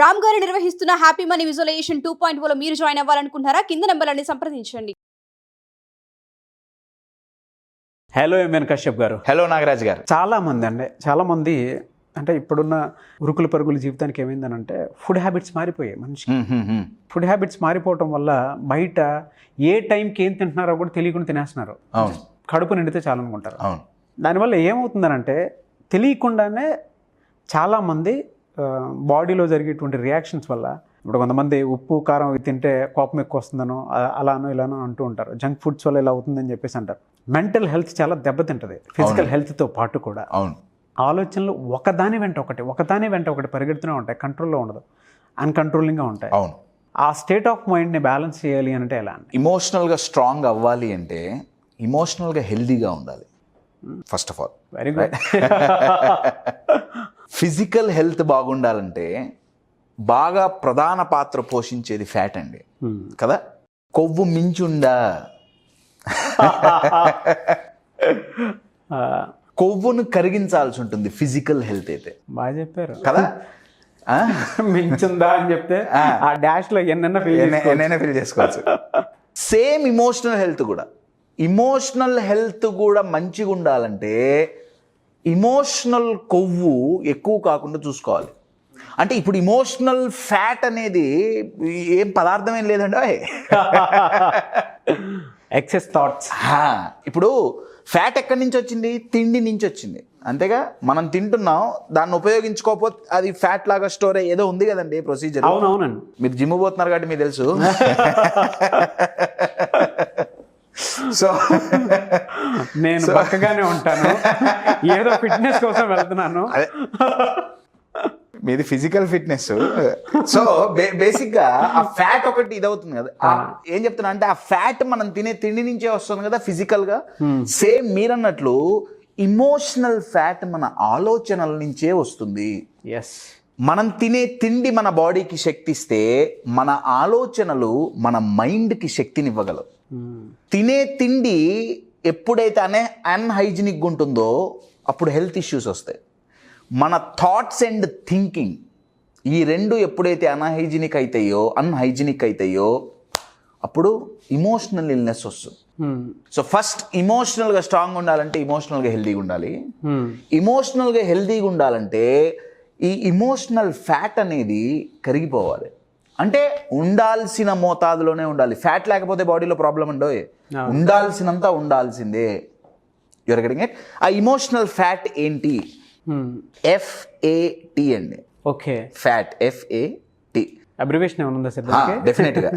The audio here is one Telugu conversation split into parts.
రామ్ గారు నిర్వహిస్తున్న హ్యాపీ మనీ విజువలైజేషన్ 2.0 మీరు జాయిన్ అవ్వాలనుకుంటున్నారా? కింద నంబర్లని సంప్రదించండి. హలో ఎంఎన్ కశ్యప్ గారు. హలో నాగరాజ్ గారు. చాలా మంది అంటే ఇప్పుడున్న ఉరుకుల పరుగుల జీవితానికి ఏమైందనంటే ఫుడ్ హ్యాబిట్స్ మారిపోయాయి. మనిషికి ఫుడ్ హ్యాబిట్స్ మారిపోవటం వల్ల బయట ఏ టైంకి ఏం తింటున్నారో కూడా తెలియకుండా తినేస్తున్నారు. కడుపు నిండితే చాలా అనుకుంటారు. దానివల్ల ఏమవుతుందనంటే తెలియకుండానే చాలామంది బాడీలో జరిగేటువంటి రియాక్షన్స్ వల్ల ఇప్పుడు కొంతమంది ఉప్పు కారం తింటే కోపం ఎక్కువ వస్తుందనో అలానో ఇలానో అంటూ ఉంటారు. జంక్ ఫుడ్స్ వల్ల ఇలా అవుతుందని చెప్పేసి అంటారు. మెంటల్ హెల్త్ చాలా దెబ్బతింటుంది ఫిజికల్ హెల్త్తో పాటు కూడా. ఆలోచనలు ఒకదాని వెంట ఒకటి పరిగెడుతూనే ఉంటాయి. కంట్రోల్లో ఉండదు, అన్కంట్రోలింగ్గా ఉంటాయి. ఆ స్టేట్ ఆఫ్ మైండ్ని బ్యాలెన్స్ చేయాలి అంటే ఎలా? ఇమోషనల్గా స్ట్రాంగ్ అవ్వాలి అంటే ఇమోషనల్గా హెల్దీగా ఉండాలి first of all. Very good. Physical health బాగుండాలంటే బాగా ప్రధాన పాత్ర పోషించేది ఫ్యాట్ అండి, కదా? కొవ్వు మించుండా కొవ్వును కరిగించాల్సి ఉంటుంది ఫిజికల్ హెల్త్ అయితే. బాగా చెప్పారు కదా. మించుందా అని చెప్తే ఆ డాష్లో ఎన్నైనా ఫీల్ చేసుకోవచ్చు. సేమ్ ఇమోషనల్ హెల్త్ కూడా మంచిగా ఉండాలంటే ఇమోషనల్ కొవ్వు ఎక్కువ కాకుండా చూసుకోవాలి. అంటే ఇప్పుడు ఇమోషనల్ ఫ్యాట్ అనేది ఏం పదార్థం ఏం లేదండి, ఎక్సెస్ థాట్స్. ఇప్పుడు ఫ్యాట్ ఎక్కడి నుంచి వచ్చింది? తిండి నుంచి వచ్చింది, అంతేగా? మనం తింటున్నాం, దాన్ని ఉపయోగించుకోకపోతే అది ఫ్యాట్ లాగా స్టోర్ ఏదో ఉంది కదండి ప్రొసీజర్. అవునవునండి. మీరు జిమ్ పోతున్నారు కాబట్టి మీకు తెలుసు. సో నేను పక్కగానే ఉంటాను, ఏదో ఫిట్నెస్ కోసం వెళ్తున్నాను. మీది ఫిజికల్ ఫిట్నెస్. సో బేసిక్గా ఆ ఫ్యాట్ ఒకటి ఇదవుతుంది కదా. ఏం చెప్తున్నా అంటే ఆ ఫ్యాట్ మనం తినే తిండి నుంచే వస్తుంది కదా ఫిజికల్గా. సేమ్ మీరన్నట్లు ఇమోషనల్ ఫ్యాట్ మన ఆలోచనల నుంచే వస్తుంది. మనం తినే తిండి మన బాడీకి శక్తి ఇస్తే మన ఆలోచనలు మన మైండ్కి శక్తినివ్వగలవు. తినే తిండి ఎప్పుడైతే అన్హైజీనిక్ ఉంటుందో అప్పుడు హెల్త్ ఇష్యూస్ వస్తాయి. మన థాట్స్ అండ్ థింకింగ్ ఈ రెండు ఎప్పుడైతే అన్హైజీనిక్ అవుతాయో అప్పుడు ఇమోషనల్ ఇల్నెస్ వస్తుంది. సో ఫస్ట్ ఇమోషనల్గా స్ట్రాంగ్ ఉండాలంటే ఇమోషనల్గా హెల్దీగా ఉండాలి. ఇమోషనల్గా హెల్దీగా ఉండాలంటే ఈ ఇమోషనల్ ఫ్యాట్ అనేది కరిగిపోవాలి. అంటే ఉండాల్సిన మోతాదులోనే ఉండాలి. ఫ్యాట్ లేకపోతే బాడీలో ప్రాబ్లం ఉండో, ఉండాల్సినంత ఉండాల్సిందే. You're getting it? ఆ ఇమోషనల్ ఫ్యాట్ ఏంటి? FAT అండి. ఓకే. ఫ్యాట్ FAT అబ్రివేషన్ ఏమైనా ఉందా సార్? డెఫినెట్గా.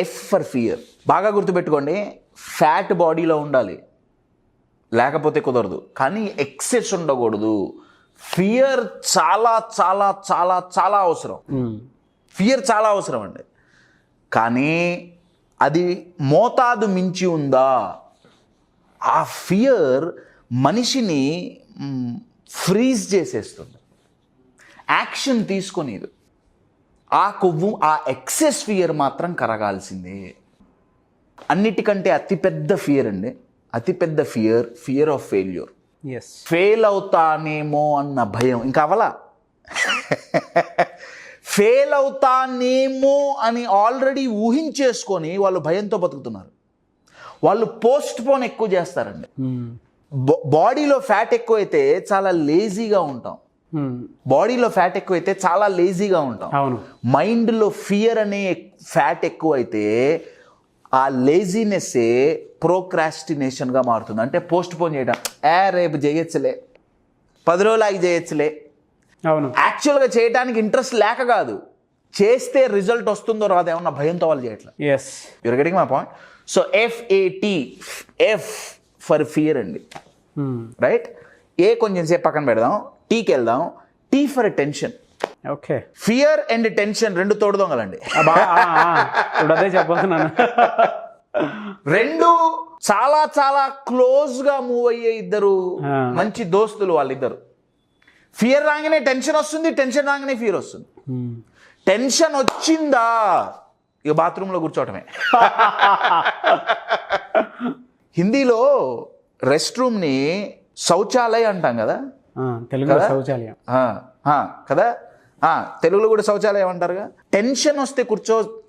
F for fear. బాగా గుర్తుపెట్టుకోండి, ఫ్యాట్ బాడీలో ఉండాలి, లేకపోతే కుదరదు. కానీ ఎక్సెస్ ఉండకూడదు. ఫియర్ చాలా చాలా చాలా చాలా అవసరం. ఫియర్ చాలా అవసరం అండి. కానీ అది మోతాదు మించి ఉందా, ఆ ఫియర్ మనిషిని ఫ్రీజ్ చేసేస్తుంది, యాక్షన్ తీసుకొనిది. ఆ కొవ్వు, ఆ ఎక్సెస్ ఫియర్ మాత్రం కరగాల్సిందే. అన్నిటికంటే అతిపెద్ద ఫియర్ అండి, అతిపెద్ద ఫియర్ ఆఫ్ ఫెయిల్యూర్. ఫెయిల్ అవుతానేమో అన్న భయం. ఇంకా అవలా ఫెయిల్ అవుతానేమో అని ఆల్రెడీ ఊహించేసుకొని వాళ్ళు భయంతో బతుకుతున్నారు. వాళ్ళు పోస్ట్ పోన్ ఎక్కువ చేస్తారండి. బాడీలో ఫ్యాట్ ఎక్కువైతే చాలా లేజీగా ఉంటాం. మైండ్లో ఫియర్ అనే ఫ్యాట్ ఎక్కువైతే ఆ లేజీనెస్సే ప్రోక్రాస్టినేషన్గా మారుతుంది. అంటే పోస్ట్ పోన్ చేయడం, రేపు చేయొచ్చులే, 10 రోజులు ఆగి చేయొచ్చులే. అవును. యాక్చువల్గా చేయడానికి ఇంట్రెస్ట్ లేక కాదు, చేస్తే రిజల్ట్ వస్తుందో రాదో ఏమన్నా భయంతో వాళ్ళు చేయట్లేదు. You're getting my point? So FAT, F for fear అండి, రైట్? ఏ కొంచెం సేపు పక్కన పెడదాం, టీకి వెళ్దాం. T for tension. Okay. Fear and tension రెండు తోడు దొంగలండి. అదే చెప్పబోతున్నాను. రెండు చాలా చాలా క్లోజ్గా మూవ్ అయ్యే ఇద్దరు మంచి దోస్తులు వాళ్ళిద్దరు. ఫియర్ రాగానే టెన్షన్ వస్తుంది, టెన్షన్ రాగానే ఫియర్ వస్తుంది. టెన్షన్ వచ్చిందా ఇక బాత్రూంలో కూర్చోవటమే. హిందీలో రెస్ట్ రూమ్ని శౌచాలయ అంటాం కదా, తెలుగులో శౌచాలయం కదా. తెలుగులో కూడా శౌచాలయం అంటారుగా. టెన్షన్ వస్తే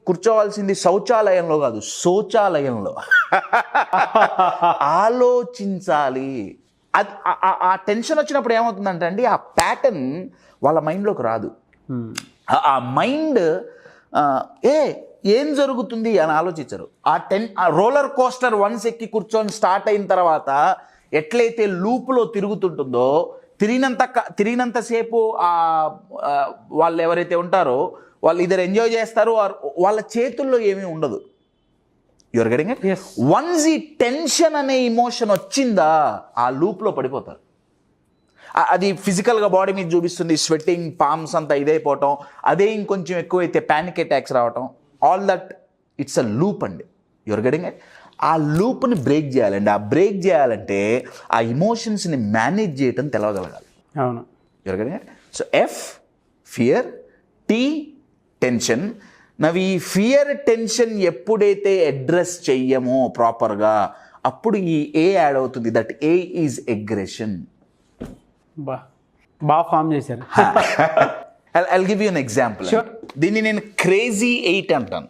కూర్చోవాల్సింది శౌచాలయంలో కాదు, శౌచాలయంలో. ఆలోచించాలి. అది ఆ టెన్షన్ వచ్చినప్పుడు ఏమవుతుందంటే అండి, ఆ ప్యాటర్న్ వాళ్ళ మైండ్లోకి రాదు. ఆ మైండ్ ఏం జరుగుతుంది అని ఆలోచించరు. ఆ రోలర్ కోస్టర్ వన్స్ ఎక్కి కూర్చొని స్టార్ట్ అయిన తర్వాత ఎట్లయితే లూప్లో తిరుగుతుంటుందో, తిరిగినంతసేపు వాళ్ళు ఎవరైతే ఉంటారో వాళ్ళు ఇద్దరు ఎంజాయ్ చేస్తారు, వాళ్ళ చేతుల్లో ఏమీ ఉండదు. Your getting it? వన్స్ ఈ టెన్షన్ అనే ఇమోషన్ వచ్చిందా ఆ లూప్లో పడిపోతారు. అది ఫిజికల్గా బాడీ మీద చూపిస్తుంది, స్వెట్టింగ్, పామ్స్ అంతా ఇదైపోవటం, అదే ఇంకొంచెం ఎక్కువైతే ప్యానిక్ అటాక్స్ రావటం, all that it's a loop అండి. Your getting it? ఆ లూప్ని బ్రేక్ చేయాలండి. ఆ బ్రేక్ చేయాలంటే ఆ ఇమోషన్స్ని మేనేజ్ చేయటం తెలవగలగాలి. అవును. Your getting it? So F fear, T tension. నవి ఈ ఫియర్ టెన్షన్ ఎప్పుడైతే అడ్రస్ చెయ్యమో ప్రాపర్గా, అప్పుడు ఈ ఏ యాడ్ అవుతుంది. That A is aggression. బాగా ఫామ్ చేశారు. I'll give you an example. దీన్ని నేను క్రేజీ 8 అంటాను.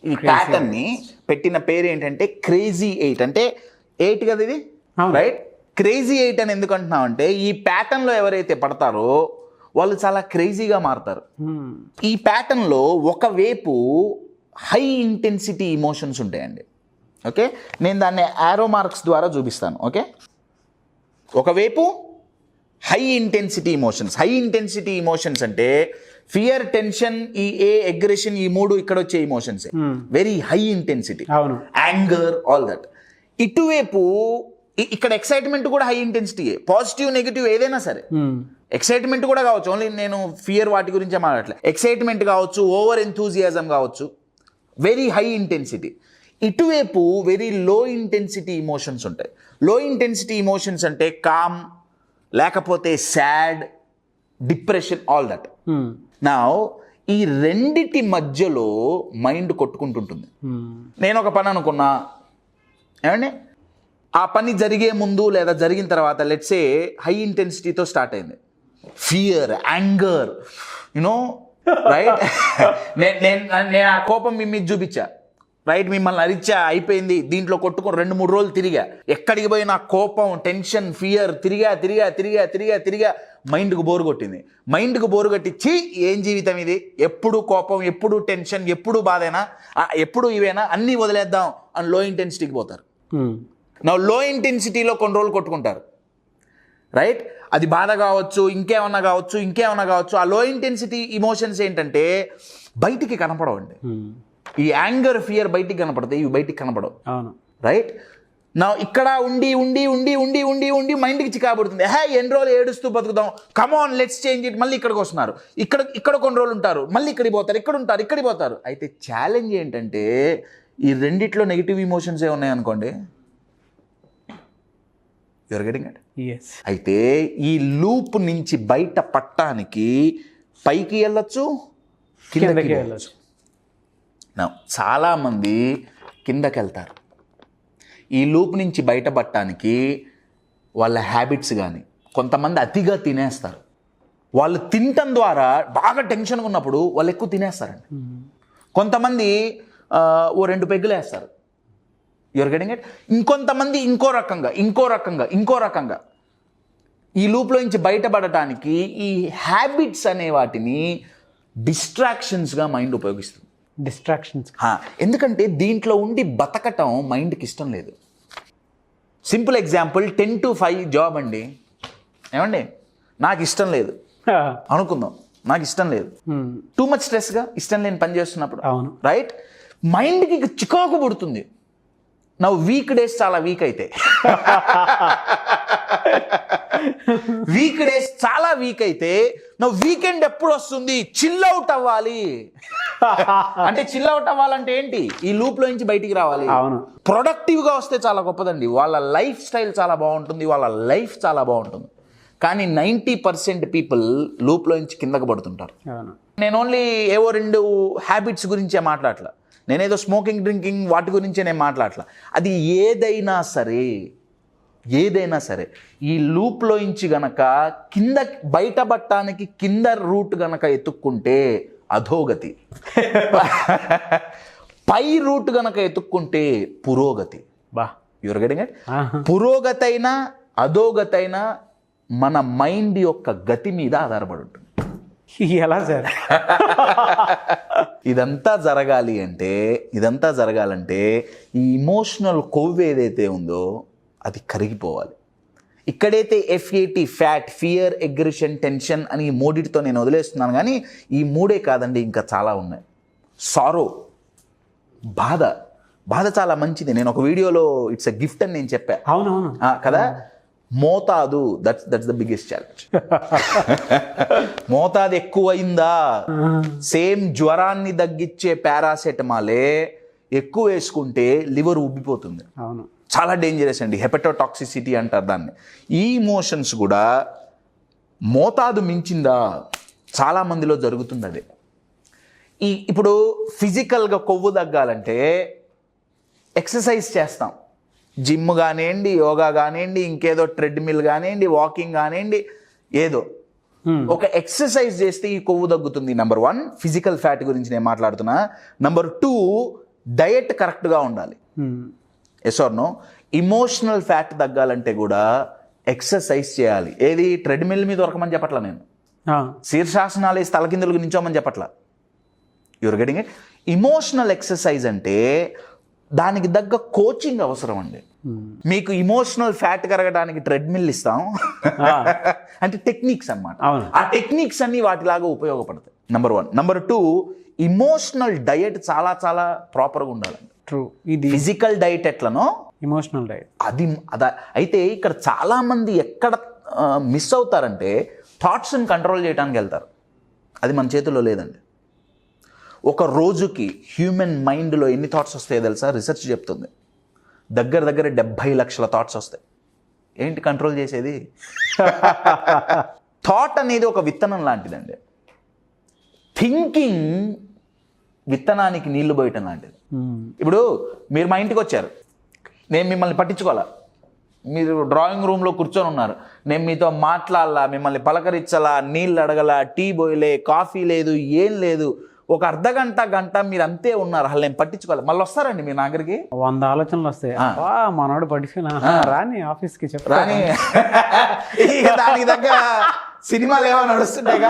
ఈ ప్యాటర్న్ ని పెట్టిన పేరు ఏంటంటే క్రేజీ 8. అంటే 8 కదా ఇది, రైట్? క్రేజీ 8 అని ఎందుకు అంటున్నాం అంటే, ఈ ప్యాటర్న్ లో ఎవరైతే పడతారో వాళ్ళు చాలా క్రేజీగా మారుతారు. ఈ ప్యాటర్న్ లో ఒకవైపు హై ఇంటెన్సిటీ ఇమోషన్స్ ఉంటాయండి. ఓకే, నేను దాన్ని ఆరో మార్క్స్ ద్వారా చూపిస్తాను. ఓకే, ఒకవైపు high intensity emotions. High intensity emotions అంటే ఫియర్, టెన్షన్, ఈ ఏ అగ్రెషన్, ఈ 3 ఇక్కడ వచ్చే emotions very high intensity. Anger, all that. ఇటువైపు ఇక్కడ ఎక్సైట్మెంట్ కూడా హై ఇంటెన్సిటీయే. పాజిటివ్, నెగిటివ్ ఏదైనా సరే. ఎక్సైట్మెంట్ కూడా కావచ్చు, ఓన్లీ నేను ఫియర్ వాటి గురించే మాట్లాడలే. ఎక్సైట్మెంట్ కావచ్చు, ఓవర్ ఎంతూజియాజం కావచ్చు, వెరీ హై ఇంటెన్సిటీ. ఇటువైపు వెరీ లో ఇంటెన్సిటీ ఇమోషన్స్ ఉంటాయి. లో ఇంటెన్సిటీ ఇమోషన్స్ అంటే కామ్, లేకపోతే సాడ్, డిప్రెషన్, ఆల్ దట్. నా ఈ రెండిటి మధ్యలో మైండ్ కొట్టుకుంటుంటుంది. నేను ఒక పని అనుకున్నా, ఏమండి, ఆ పని జరిగే ముందు లేదా జరిగిన తర్వాత లెట్స్ సే హై ఇంటెన్సిటీతో స్టార్ట్ అయింది. Fear, anger, you know, right? నేను ఆ కోపం మీ మీద చూపించా, రైట్? మిమ్మల్ని అరిచా, అయిపోయింది. దీంట్లో కొట్టుకొని 2-3 రోజులు తిరిగా. ఎక్కడికి పోయి నా కోపం, టెన్షన్, ఫియర్ తిరిగా మైండ్కు బోరు కొట్టింది. మైండ్కు బోరు కొట్టించి ఏం జీవితం ఇది, ఎప్పుడు కోపం, ఎప్పుడు టెన్షన్, ఎప్పుడు బాధేనా, ఎప్పుడు ఇవేనా, అన్నీ వదిలేద్దాం అని లో ఇంటెన్సిటీకి పోతారు. నా లో ఇంటెన్సిటీలో కొన్ని రోజులు కొట్టుకుంటారు, రైట్? అది బాధ కావచ్చు, ఇంకేమన్నా కావచ్చు. ఆ లో ఇంటెన్సిటీ ఇమోషన్స్ ఏంటంటే బయటికి కనపడవండి. ఈ యాంగర్, ఫియర్ బయటికి కనపడతాయి, ఇవి బయటికి కనపడవు, రైట్? నా ఇక్కడ ఉండి మైండ్కి చికాబడుతుంది. ఎన్ని రోజులు ఏడుస్తూ బతుకుదాం, కమాన్ లెట్స్ చేంజ్ ఇట్. మళ్ళీ ఇక్కడికి వస్తున్నారు, ఇక్కడ కొన్ని రోజులు ఉంటారు, మళ్ళీ ఇక్కడికి పోతారు, ఇక్కడికి పోతారు. అయితే ఛాలెంజ్ ఏంటంటే ఈ రెండిట్లో నెగిటివ్ ఇమోషన్స్ ఏ ఉన్నాయనుకోండి, యూఆర్ గెటింగ్ ఇట్? అయితే ఈ లూప్ నుంచి బయట పట్టడానికి పైకి వెళ్ళొచ్చు, కిందకి వెళ్ళొచ్చు. చాలామంది కిందకి వెళ్తారు. ఈ లూప్ నుంచి బయటపడటానికి వాళ్ళ హ్యాబిట్స్ కానీ, కొంతమంది అతిగా తినేస్తారు. వాళ్ళు తినటం ద్వారా బాగా టెన్షన్గా ఉన్నప్పుడు వాళ్ళు ఎక్కువ తినేస్తారండి. కొంతమంది 2 పెగ్గులు వేస్తారు, యూఆర్ గెటింగ్ ఇట్? ఇంకొంతమంది ఇంకో రకంగా. ఈ లూప్లో నుంచి బయటపడటానికి ఈ హ్యాబిట్స్ అనే వాటిని డిస్ట్రాక్షన్స్గా మైండ్ ఉపయోగిస్తుంది. ఎందుకంటే దీంట్లో ఉండి బతకటం మైండ్కి ఇష్టం లేదు. సింపుల్ ఎగ్జాంపుల్, 10 to 5 జాబ్ అండి, ఏమండి, నాకు ఇష్టం లేదు అనుకుందాం. నాకు ఇష్టం లేదు, టూ మచ్ స్ట్రెస్గా, ఇష్టం లేని పని చేస్తున్నప్పుడు, రైట్? మైండ్కి చికాకు పుడుతుంది. నా వీక్ డేస్ చాలా వీక్ అయితే నా వీకెండ్ ఎప్పుడు వస్తుంది, చిల్ అవుట్ అవ్వాలి. అంటే చిల్ అవుట్ అవ్వాలంటే ఏంటి, ఈ లూప్ లో నుంచి బయటికి రావాలి. ప్రొడక్టివ్ గా వస్తే చాలా గొప్పదండి. వాళ్ళ లైఫ్ స్టైల్ చాలా బాగుంటుంది, వాళ్ళ లైఫ్ చాలా బాగుంటుంది. కానీ 90% పీపుల్ లూప్ లో నుంచి కిందకు పడుతుంటారు. నేను ఓన్లీ ఏవో 2 హ్యాబిట్స్ గురించే మాట్లాడట్లా, నేనేదో స్మోకింగ్, డ్రింకింగ్ వాటి గురించే నేను మాట్లాడట్లా. అది ఏదైనా సరే ఏదైనా సరే ఈ లూప్లో ఇంచి గనక కింద బయటపడటానికి కింద రూట్ గనక ఎత్తుక్కుంటే అధోగతి, పై రూట్ గనక ఎత్తుక్కుంటే పురోగతి. బా యువర్ గెటింగ్ ఇట్? పురోగతైనా అధోగతైనా మన మైండ్ యొక్క గతి మీద ఆధారపడి ఉంటుంది. ఎలా సార్? ఇదంతా జరగాలంటే ఈ ఇమోషనల్ కొవ్వు ఏదైతే ఉందో అది కరిగిపోవాలి. ఇక్కడైతే FAT fat, fear, aggression, tension అని ఈ మూడిటితో నేను వదిలేస్తున్నాను, కానీ ఈ మూడే కాదండి, ఇంకా చాలా ఉన్నాయి. సారో, బాధ చాలా మంచిది. నేను ఒక వీడియోలో ఇట్స్ ఎ గిఫ్ట్ అని నేను చెప్పా. అవునవును కదా. మోతాదు, దట్స్ ద బిగ్గెస్ట్ ఛాలెంజ్. మోతాదు ఎక్కువైందా, సేమ్ జ్వరాన్ని తగ్గించే పారాసెటమాలే ఎక్కువ వేసుకుంటే లివర్ ఉబ్బిపోతుంది. అవును, చాలా డేంజరస్ అండి. హెపటోటాక్సిసిటీ అంటారు దాన్ని. ఈ ఇమోషన్స్ కూడా మోతాదు మించిందా చాలా మందిలో జరుగుతుంది. అదే ఇప్పుడు ఫిజికల్గా కొవ్వు తగ్గాలంటే ఎక్సర్సైజ్ చేస్తాం. జిమ్ కానివ్వండి, యోగా కానివ్వండి, ఇంకేదో ట్రెడ్మిల్ కానివ్వండి, వాకింగ్ కానివ్వండి, ఏదో ఒక ఎక్సర్సైజ్ చేస్తే ఈ కొవ్వు తగ్గుతుంది. నెంబర్ 1 ఫిజికల్ ఫ్యాట్ గురించి నేను మాట్లాడుతున్నా. నెంబర్ 2 డయట్ కరెక్ట్గా ఉండాలి. Yes or no? Emotional fat తగ్గాలంటే కూడా ఎక్సర్సైజ్ చేయాలి. ఏది ట్రెడ్మిల్ మీద దొరకమని చెప్పట్లా నేను, శీర్షాసనాలు వేసి తలకిందులకు నించోమని చెప్పట్లా. Your getting it? Emotional exercise అంటే దానికి తగ్గ కోచింగ్ అవసరం అండి. మీకు ఇమోషనల్ ఫ్యాట్ కరగడానికి ట్రెడ్మిల్ ఇస్తాం అంటే టెక్నిక్స్ అన్నమాట. ఆ టెక్నిక్స్ అన్ని వాటిలాగా ఉపయోగపడతాయి. నెంబర్ 1. నెంబర్ 2 ఇమోషనల్ డయట్ చాలా చాలా ప్రాపర్గా ఉండాలండి. ట్రూ. ఇది ఫిజికల్ డైట్ ఎట్లనో ఇమోషనల్ డైట్ అదా. అయితే ఇక్కడ చాలా మంది ఎక్కడ మిస్ అవుతారంటే థాట్స్ని కంట్రోల్ చేయడానికి వెళ్తారు. అది మన చేతుల్లో లేదండి. ఒక రోజుకి హ్యూమన్ మైండ్లో ఎన్ని థాట్స్ వస్తాయో తెలుసా? రీసెర్చ్ చెప్తుంది దగ్గర 70 లక్షల థాట్స్ వస్తాయి. ఏంటి కంట్రోల్ చేసేది? థాట్ అనేది ఒక విత్తనం లాంటిదండి. థింకింగ్ విత్తనానికి నీళ్లు పోయటం లాంటిది. ఇప్పుడు మీరు మా ఇంటికి వచ్చారు, నేను మిమ్మల్ని పట్టించుకోవాలా. మీరు డ్రాయింగ్ రూమ్లో కూర్చొని ఉన్నారు, నేను మీతో మాట్లాడాలా, మిమ్మల్ని పలకరించాలా, నీళ్ళు అడగలా, టీ పోయలే, కాఫీ లేదు, ఏం లేదు. ఒక అర్ధగంట గంట మీరు అంతే ఉన్నారు, అసలు నేను పట్టించుకోవాలి. మళ్ళీ వస్తారండి మీ దగ్గరికి 100 ఆలోచనలు వస్తాయి. మనోడు పట్టించుకున్నా రాని ఆఫీస్కి చెప్పు రాని. ఇక దానికి దగ్గర సినిమాలు ఏమో నడుస్తున్నాయి.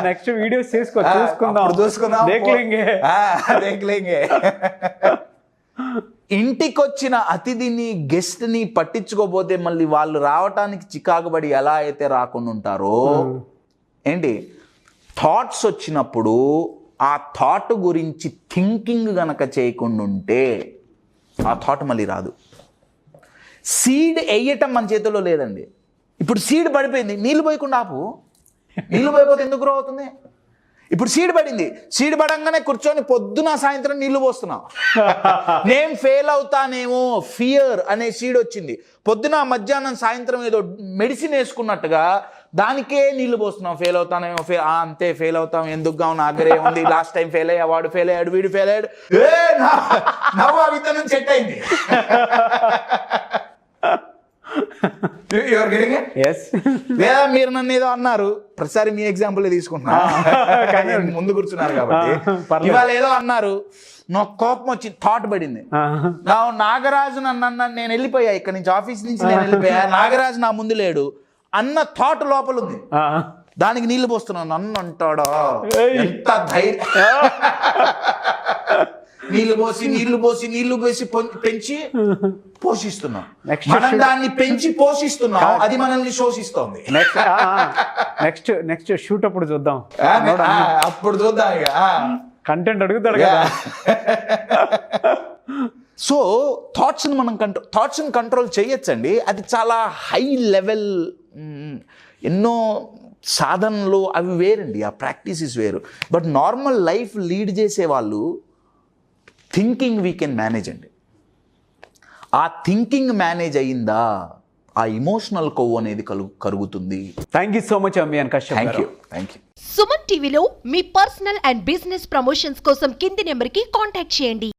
నెక్స్ట్ వీడియోస్ చూసుకుందాం. ఇంటికొచ్చిన అతిథిని, గెస్ట్ని పట్టించుకోపోతే మళ్ళీ వాళ్ళు రావటానికి చికాకుబడి ఎలా అయితే రాకుండా ఉంటారో, ఏంటి థాట్స్ వచ్చినప్పుడు ఆ థాట్ గురించి థింకింగ్ గనక చేయకుండా ఉంటే ఆ థాట్ మళ్ళీ రాదు. సీడ్ వేయటం మన చేతిలో లేదండి. ఇప్పుడు సీడ్ పడిపోయింది, నీళ్ళు పోయకుండా ఆపు. నీళ్ళు పోయిపోతే ఎందుకు గ్రో అవుతుంది? ఇప్పుడు సీడ్ పడింది, సీడ్ పడంగానే కూర్చొని పొద్దున సాయంత్రం నీళ్లు పోస్తున్నావు. నేను ఫెయిల్ అవుతానేమో ఫియర్ అనే సీడ్ వచ్చింది. పొద్దున మధ్యాహ్నం సాయంత్రం ఏదో మెడిసిన్ వేసుకున్నట్టుగా దానికే నీళ్లు పోస్తున్నాం. ఫెయిల్ అవుతానేమో, అంతే ఫెయిల్ అవుతాం, ఎందుకు కావు, నాగరే ఉంది, లాస్ట్ టైం ఫెయిల్ అయ్యా, వాడు ఫెయిల్ అయ్యాడు, వీడు ఫెయిల్ అయ్యాడు. విత్తనం సెట్ అయింది. లేదా మీరు నన్ను ఏదో అన్నారు, ప్రతిసారి మీ ఎగ్జాంపుల్ తీసుకుంటున్నా, ముందు కూర్చున్నారు కాబట్టి. ఇవాళ ఏదో అన్నారు, నాకు కోపం వచ్చి థాట్ పడింది. నాగరాజు నన్ను అన్నాను, నేను వెళ్ళిపోయా ఇక్కడ నుంచి, ఆఫీస్ నుంచి నేను వెళ్ళిపోయా, నాగరాజు నా ముందు లేడు అన్న థాట్ లోపల ఉంది. దానికి నీళ్లు పోస్తున్నాను. నన్ను అంటాడా, ఎంత ధైర్యం. నీళ్లు పోసి పెంచి పోషిస్తున్నాం. మనం దాన్ని పెంచి పోషిస్తున్నాం, అది మనల్ని శోషిస్తోంది. నెక్స్ట్ షూట్ అప్పుడు చూద్దాం. అప్పుడు చూద్దాం. ఇక కంటెంట్ అడుగుతాడు కదా. సో థాట్స్ని మనం థాట్స్ని కంట్రోల్ చేయొచ్చండి. అది చాలా హై లెవెల్, ఎన్నో సాధనలు అవి వేరండి, ఆ ప్రాక్టీసెస్ వేరు. బట్ నార్మల్ లైఫ్ లీడ్ చేసే వాళ్ళు థింకింగ్ వీ కెన్ మేనేజ్ అండి. ఆ థింకింగ్ మేనేజ్ అయ్యిందా ఆ ఇమోషనల్ కొవ్వు అనేది కరుగుతుంది. థ్యాంక్ యూ సో మచ్ అంబియాన్ కశ్యప్. Thank you. సుమన్ టీవీలో మీ పర్సనల్ అండ్ బిజినెస్ ప్రమోషన్స్ కోసం కింది నెంబర్కి కాంటాక్ట్ చేయండి.